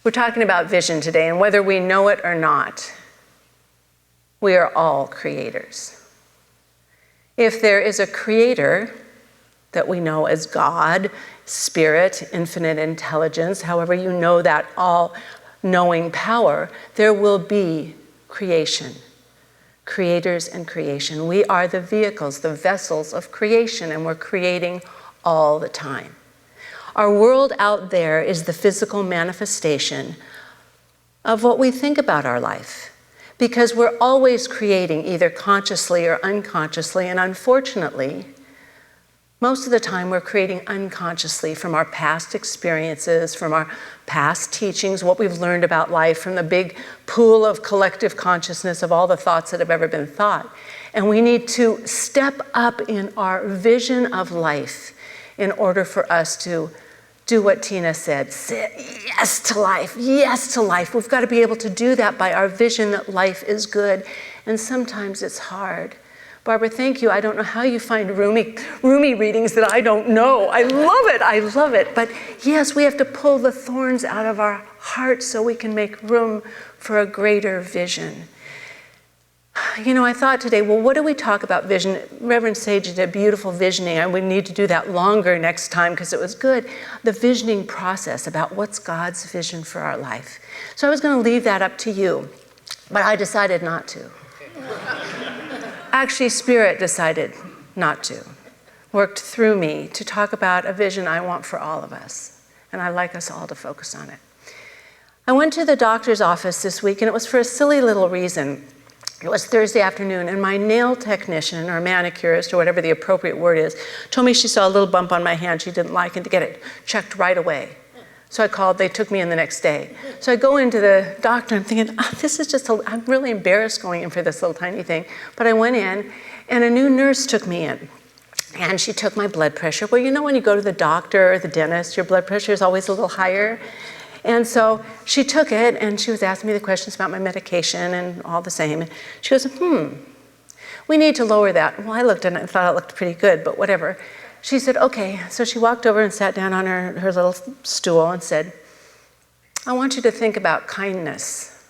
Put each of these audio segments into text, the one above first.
We're talking about vision today, and whether we know it or not, we are all creators. If there is a creator that we know as God, Spirit, infinite intelligence, however you know that all-knowing power, there will be creation. Creators and creation. We are the vehicles, the vessels of creation, and we're creating all the time. Our world out there is the physical manifestation of what we think about our life, because we're always creating, either consciously or unconsciously, and unfortunately, most of the time we're creating unconsciously from our past experiences, from our past teachings, what we've learned about life, from the big pool of collective consciousness of all the thoughts that have ever been thought. And we need to step up in our vision of life in order for us to do what Tina said, say yes to life, yes to life. We've got to be able to do that by our vision that life is good. And sometimes it's hard. Barbara, thank you. I don't know how you find Rumi readings that I don't know. I love it. But yes, we have to pull the thorns out of our hearts so we can make room for a greater vision. You know, I thought today, well, what do we talk about vision? Reverend Sage did a beautiful visioning, and we need to do that longer next time because it was good. The visioning process about what's God's vision for our life. So I was going to leave that up to you, but I decided not to. Actually, Spirit decided not to. Worked through me to talk about a vision I want for all of us, and I'd like us all to focus on it. I went to the doctor's office this week, and it was for a silly little reason. It was Thursday afternoon, and my nail technician, or manicurist, or whatever the appropriate word is, told me she saw a little bump on my hand she didn't like and to get it checked right away. So I called, they took me in the next day. So I go into the doctor, I'm thinking, this is just, I'm really embarrassed going in for this little tiny thing. But I went in, and a new nurse took me in. And she took my blood pressure. Well, you know when you go to the doctor or the dentist, your blood pressure is always a little higher. And so she took it, and she was asking me the questions about my medication and all the same. And she goes, we need to lower that. Well, I looked at it and thought it looked pretty good, but whatever. She said, okay. So she walked over and sat down on her little stool and said, I want you to think about kindness.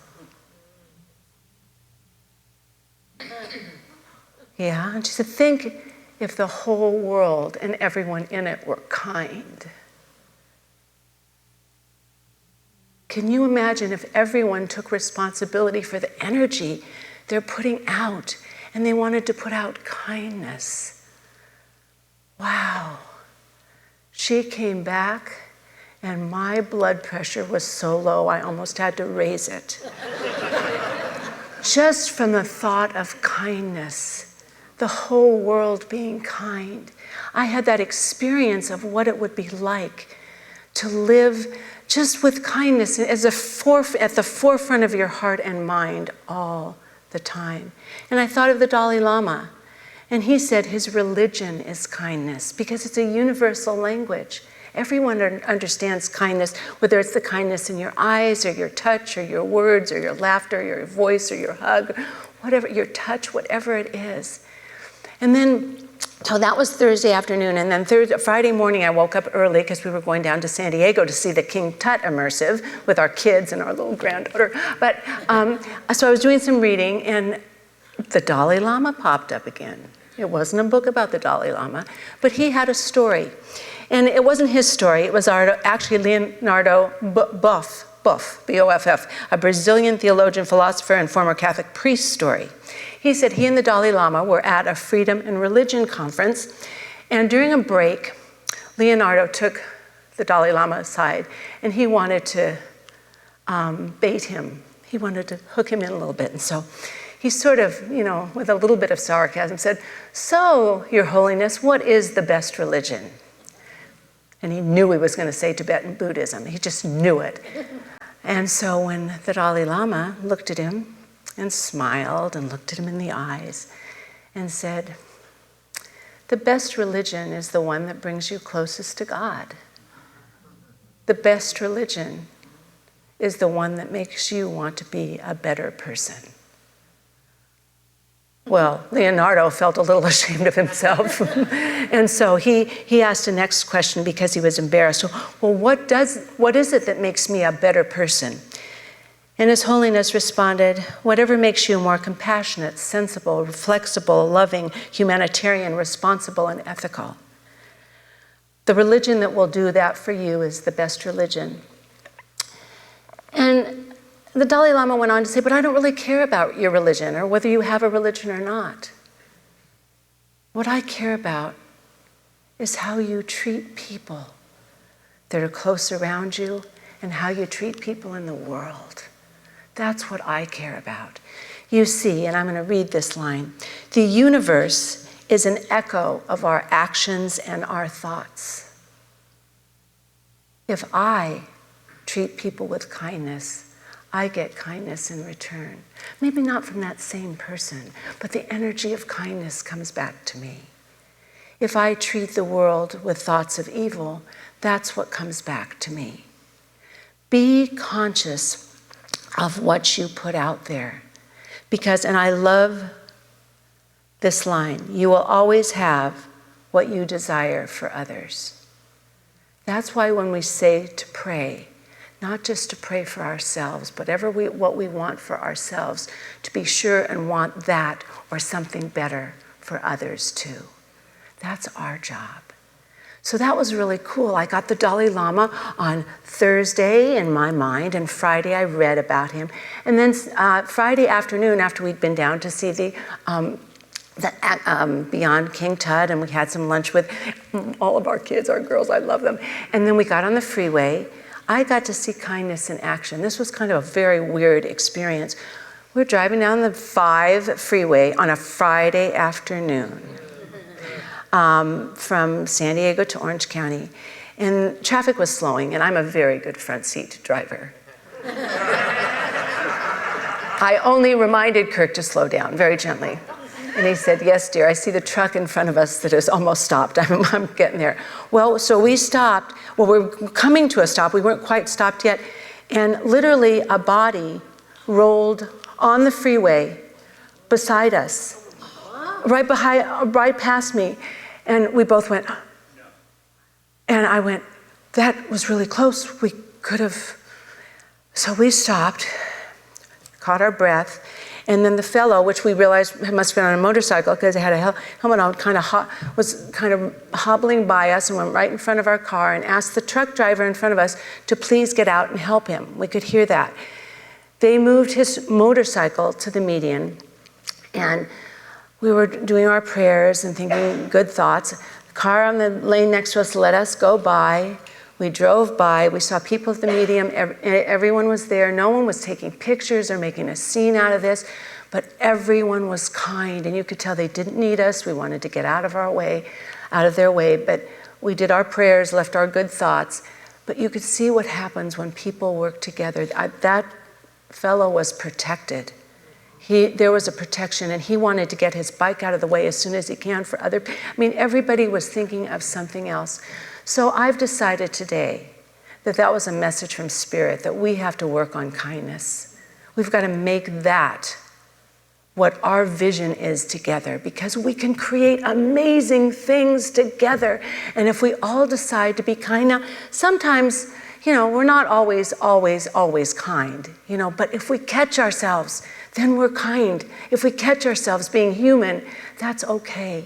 Yeah, and she said, think if the whole world and everyone in it were kind. Can you imagine if everyone took responsibility for the energy they're putting out, and they wanted to put out kindness? Wow. She came back, and my blood pressure was so low I almost had to raise it. Just from the thought of kindness, the whole world being kind. I had that experience of what it would be like to live just with kindness as at the forefront of your heart and mind all the time. And I thought of the Dalai Lama, and he said his religion is kindness because it's a universal language. Everyone understands kindness, whether it's the kindness in your eyes or your touch or your words or your laughter or your voice or your hug, whatever, your touch, whatever it is. And then, so that was Thursday afternoon, and then Friday morning I woke up early because we were going down to San Diego to see the King Tut immersive with our kids and our little granddaughter. But so I was doing some reading, and the Dalai Lama popped up again. It wasn't a book about the Dalai Lama, but he had a story. And it wasn't his story, it was actually Leonardo Boff, B-O-F-F, a Brazilian theologian, philosopher, and former Catholic priest story. He said he and the Dalai Lama were at a freedom and religion conference, and during a break, Leonardo took the Dalai Lama aside, and he wanted to bait him. He wanted to hook him in a little bit, and so he sort of, with a little bit of sarcasm said, "So, Your Holiness, what is the best religion?" And he knew he was going to say Tibetan Buddhism. He just knew it. And so when the Dalai Lama looked at him and smiled and looked at him in the eyes and said, "The best religion is the one that brings you closest to God. The best religion is the one that makes you want to be a better person." Well, Leonardo felt a little ashamed of himself. And so he asked the next question because he was embarrassed. Well, what is it that makes me a better person? And His Holiness responded, whatever makes you more compassionate, sensible, flexible, loving, humanitarian, responsible, and ethical. The religion that will do that for you is the best religion. And the Dalai Lama went on to say, but I don't really care about your religion or whether you have a religion or not. What I care about is how you treat people that are close around you and how you treat people in the world. That's what I care about. You see, and I'm going to read this line, the universe is an echo of our actions and our thoughts. If I treat people with kindness, I get kindness in return. Maybe not from that same person, but the energy of kindness comes back to me. If I treat the world with thoughts of evil, that's what comes back to me. Be conscious of what you put out there. Because, and I love this line, you will always have what you desire for others. That's why when we say to pray, not just to pray for ourselves, but what we want for ourselves, to be sure and want that or something better for others too. That's our job. So that was really cool. I got the Dalai Lama on Thursday in my mind, and Friday I read about him. And then Friday afternoon, after we'd been down to see the Beyond King Tut, and we had some lunch with all of our kids, our girls, I love them. And then we got on the freeway. I got to see kindness in action. This was kind of a very weird experience. We're driving down the 5 freeway on a Friday afternoon. From San Diego to Orange County. And traffic was slowing, and I'm a very good front seat driver. I only reminded Kirk to slow down very gently. And he said, yes, dear, I see the truck in front of us that is almost stopped. I'm getting there. Well, so we stopped. Well, we're coming to a stop. We weren't quite stopped yet. And literally a body rolled on the freeway beside us, right past me. And we both went, and I went, that was really close. We could have. So we stopped, caught our breath, and then the fellow, which we realized must have been on a motorcycle because he had a helmet on, was kind of hobbling by us and went right in front of our car and asked the truck driver in front of us to please get out and help him. We could hear that. They moved his motorcycle to the median, and we were doing our prayers and thinking good thoughts. The car on the lane next to us let us go by. We drove by. We saw people at the median. Everyone was there. No one was taking pictures or making a scene out of this, but everyone was kind, and you could tell they didn't need us. We wanted to get out of their way, but we did our prayers, left our good thoughts. But you could see what happens when people work together. That fellow was protected. There was a protection, and he wanted to get his bike out of the way as soon as he can for other people. I mean, everybody was thinking of something else. So I've decided today that was a message from Spirit, that we have to work on kindness. We've got to make that what our vision is together, because we can create amazing things together. And if we all decide to be kind, now, sometimes, we're not always kind, but if we catch ourselves, then we're kind. If we catch ourselves being human, that's okay.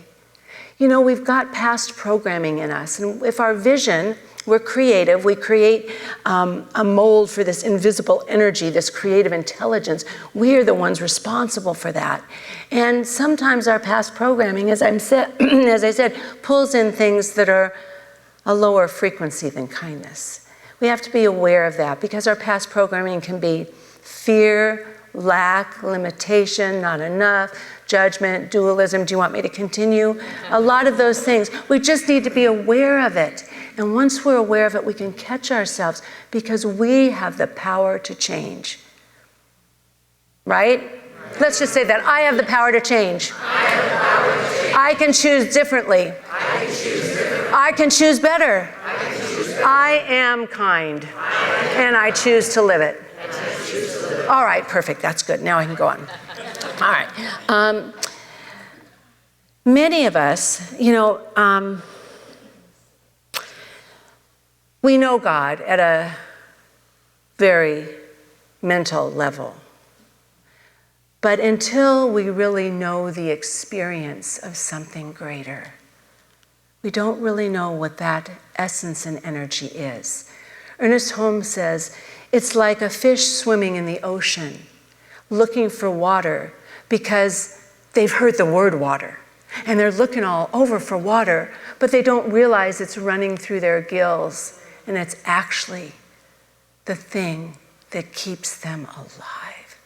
We've got past programming in us, and if our vision, we're creative, we create a mold for this invisible energy, this creative intelligence. We are the ones responsible for that. And sometimes our past programming, as I said, pulls in things that are a lower frequency than kindness. We have to be aware of that, because our past programming can be fear, lack, limitation, not enough, judgment, dualism, do you want me to continue? A lot of those things. We just need to be aware of it. And once we're aware of it, we can catch ourselves, because we have the power to change. Right? Let's just say that. I have the power to change. I can choose differently. I can choose better. I am kind. And I choose to live it. All right, perfect. That's good. Now I can go on. All right. Many of us, we know God at a very mental level. But until we really know the experience of something greater, we don't really know what that essence and energy is. Ernest Holmes says, it's like a fish swimming in the ocean, looking for water because they've heard the word water. And they're looking all over for water, but they don't realize it's running through their gills, and it's actually the thing that keeps them alive.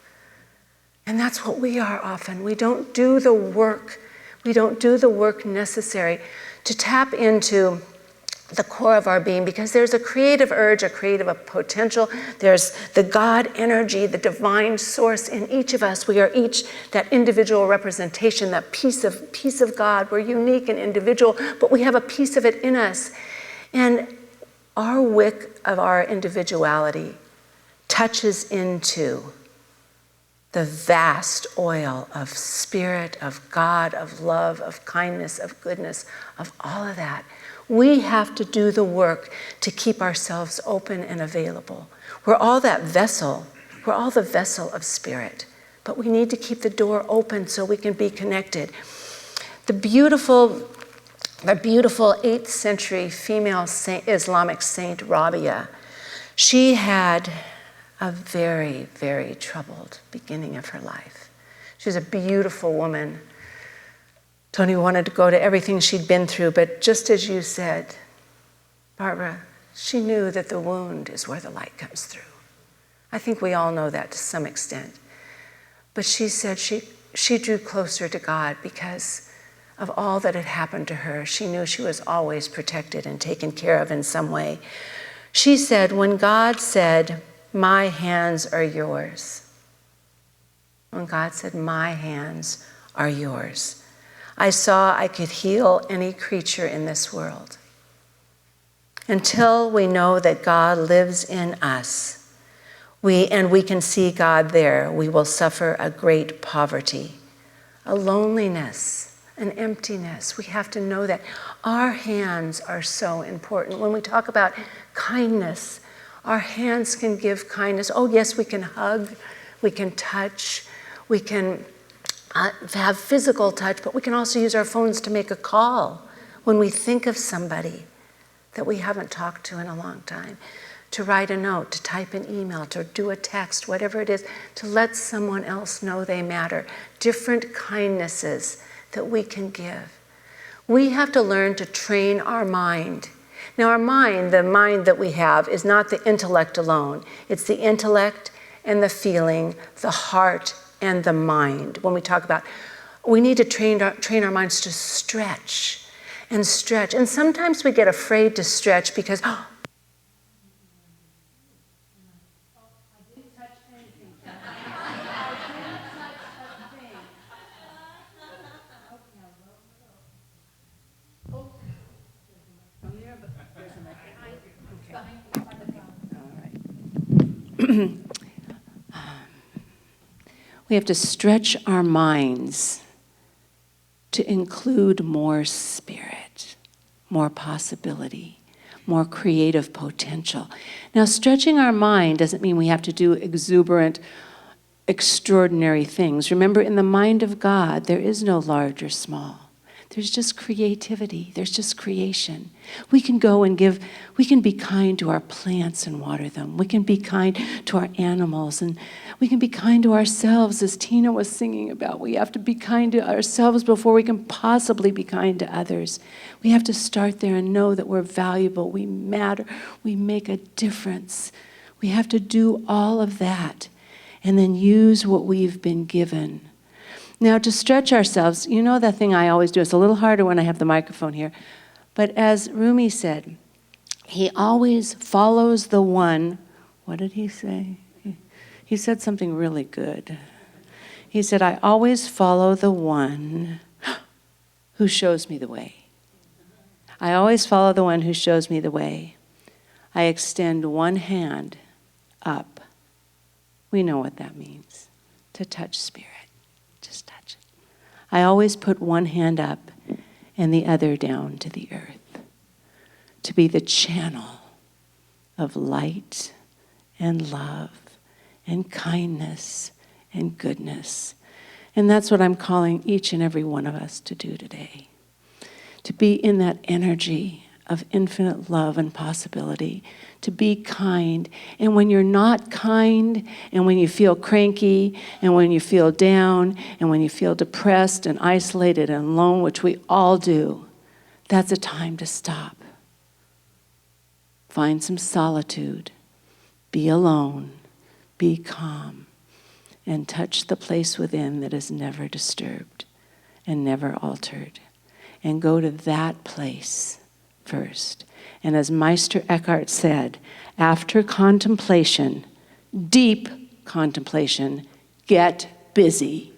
And that's what we are often. We don't do the work. We don't do the work necessary to tap into the core of our being, because there's a creative urge, a creative potential. There's the God energy, the divine source in each of us. We are each that individual representation, that piece of God. We're unique and individual, but we have a piece of it in us. And our wick of our individuality touches into the vast oil of spirit, of God, of love, of kindness, of goodness, of all of that. We have to do the work to keep ourselves open and available. We're all that vessel. We're all the vessel of spirit. But we need to keep the door open so we can be connected. The beautiful 8th century female Islamic saint Rabia, she had a very, very troubled beginning of her life. She was a beautiful woman. Tony wanted to go to everything she'd been through, but just as you said, Barbara, she knew that the wound is where the light comes through. I think we all know that to some extent. But she said she drew closer to God because of all that had happened to her. She knew she was always protected and taken care of in some way. She said, when God said, "My hands are yours," when God said, "My hands are yours," I saw I could heal any creature in this world. Until we know that God lives in us, we can see God there, we will suffer a great poverty, a loneliness, an emptiness. We have to know that our hands are so important. When we talk about kindness, our hands can give kindness. Oh yes, we can hug, we can touch, we can have physical touch, but we can also use our phones to make a call when we think of somebody that we haven't talked to in a long time, to write a note, to type an email, to do a text, whatever it is, to let someone else know they matter. Different kindnesses that we can give. We have to learn to train our mind. Now our mind, the mind that we have, is not the intellect alone. It's the intellect and the feeling, the heart and the mind. When we talk about, we need to train our minds to stretch and stretch. And sometimes we get afraid to stretch because, I didn't touch anything. I didn't touch a thing. Oh, from there, but there's a microphone. Okay. All right. We have to stretch our minds to include more spirit, more possibility, more creative potential. Now, stretching our mind doesn't mean we have to do exuberant, extraordinary things. Remember, in the mind of God, there is no large or small. There's just creativity. There's just creation. We can go and we can be kind to our plants and water them. We can be kind to our animals, and we can be kind to ourselves, as Tina was singing about. We have to be kind to ourselves before we can possibly be kind to others. We have to start there and know that we're valuable, we matter, we make a difference. We have to do all of that and then use what we've been given. Now, to stretch ourselves, you know that thing I always do. It's a little harder when I have the microphone here. But as Rumi said, he always follows the one. What did he say? He said something really good. He said, I always follow the one who shows me the way. I always follow the one who shows me the way. I extend one hand up. We know what that means, to touch spirit. Just touch it. I always put one hand up and the other down to the earth, to be the channel of light and love and kindness and goodness. And that's what I'm calling each and every one of us to do today. To be in that energy of infinite love and possibility, to be kind. And when you're not kind, and when you feel cranky, and when you feel down, and when you feel depressed and isolated and alone, which we all do, that's a time to stop. Find some solitude, be alone, be calm, and touch the place within that is never disturbed and never altered. And go to that place first. And as Meister Eckhart said, after contemplation, deep contemplation, get busy.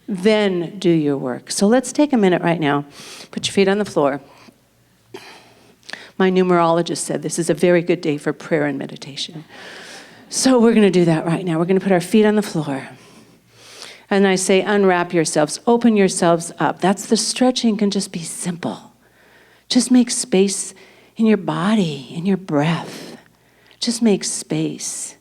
Then do your work. So let's take a minute right now. Put your feet on the floor. My numerologist said this is a very good day for prayer and meditation. So we're going to do that right now. We're going to put our feet on the floor. And I say, unwrap yourselves, open yourselves up. That's the stretching can just be simple. Just make space in your body, in your breath. Just make space.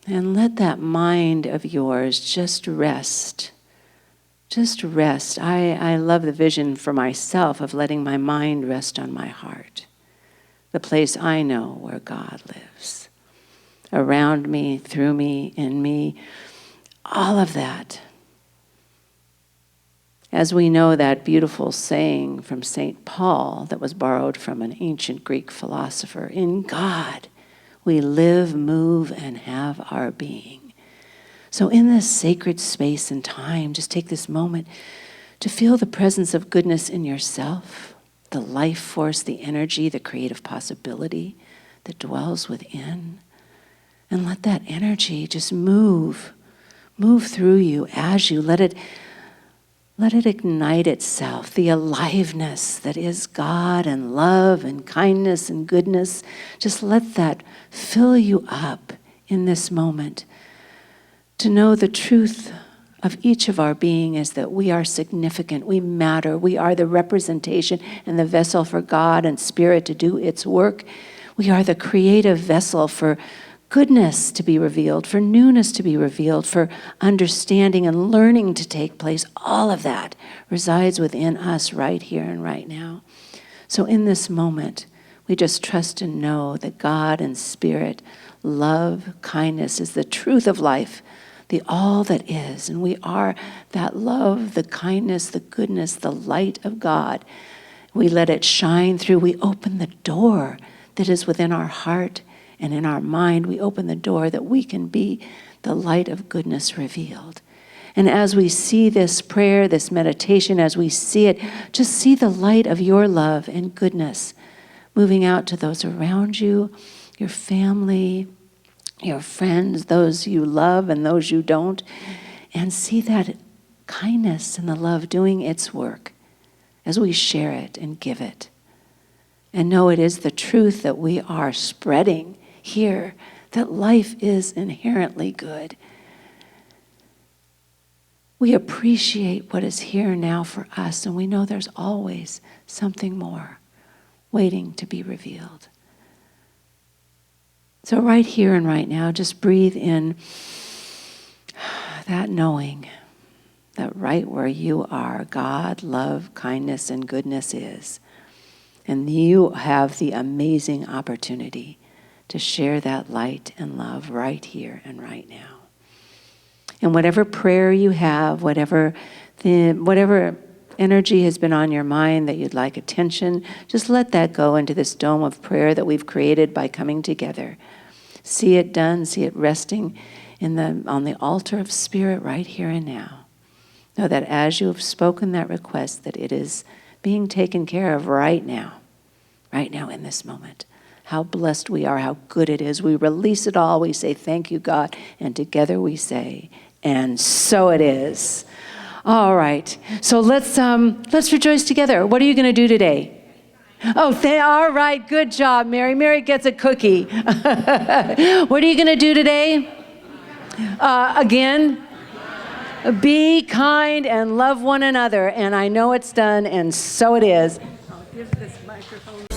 And let that mind of yours just rest. Just rest. I love the vision for myself of letting my mind rest on my heart, the place I know where God lives. Around me, through me, in me, all of that. As we know that beautiful saying from St. Paul that was borrowed from an ancient Greek philosopher, in God we live, move, and have our being. So in this sacred space and time, just take this moment to feel the presence of goodness in yourself, the life force, the energy, the creative possibility that dwells within. And let that energy just move through you as you let it ignite itself, the aliveness that is God and love and kindness and goodness. Just let that fill you up in this moment. To know the truth of each of our being is that we are significant, we matter, we are the representation and the vessel for God and Spirit to do its work. We are the creative vessel for goodness to be revealed, for newness to be revealed, for understanding and learning to take place. All of that resides within us right here and right now. So in this moment, we just trust and know that God and Spirit, love, kindness is the truth of life, the all that is. And we are that love, the kindness, the goodness, the light of God. We let it shine through. We open the door that is within our heart and in our mind. We open the door that we can be the light of goodness revealed. And as we see this prayer, this meditation, as we see it, just see the light of your love and goodness moving out to those around you, your family, your friends, those you love and those you don't. And see that kindness and the love doing its work as we share it and give it. And know it is the truth that we are spreading here, that life is inherently good. We appreciate what is here now for us, and we know there's always something more waiting to be revealed. So right here and right now, just breathe in that knowing that right where you are, God, love, kindness, and goodness is. And you have the amazing opportunity to share that light and love right here and right now. And whatever prayer you have, whatever energy has been on your mind that you'd like attention, just let that go into this dome of prayer that we've created by coming together. See it done, see it resting on the altar of Spirit right here and now. Know that as you have spoken that request, that it is being taken care of right now in this moment. How blessed we are, how good it is. We release it all. We say, thank you, God. And together we say, and so it is. All right. So let's rejoice together. What are you going to do today? Oh, all right. Good job, Mary. Mary gets a cookie. What are you going to do today? Again? Be kind and love one another. And I know it's done, and so it is. I'll give this microphone.